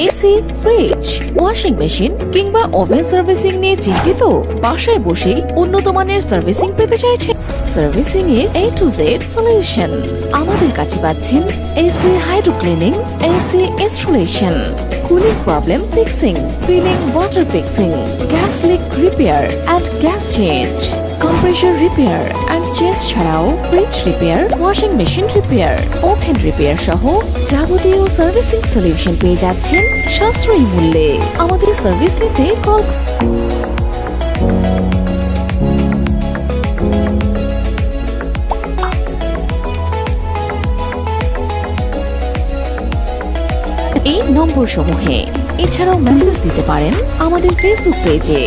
AC, fridge, washing machine কিংবা oven servicing নিয়ে চিন্তিত? বাসায় বসেই উন্নত মানের সার্ভিসিং পেতে চাইছেন? সার্ভিসিং এর A to Z সলিউশন। আমাদের কাছে পাচ্ছেন AC hydro cleaning, AC installation, cooling problem fixing, filling water fixing, gas leak repair and gas change, compressor repair and change ছাড়াও fridge repair, washing machine repair, oven repair সহ যাবতীয় servicing solution পেয়ে যাচ্ছেন সাশ্রয়ী মূল্যে। আমাদের সার্ভিস নিতে call এই নম্বর সমূহে। এছাড়াও মেসেজ দিতে পারেন আমাদের ফেসবুক পেজে।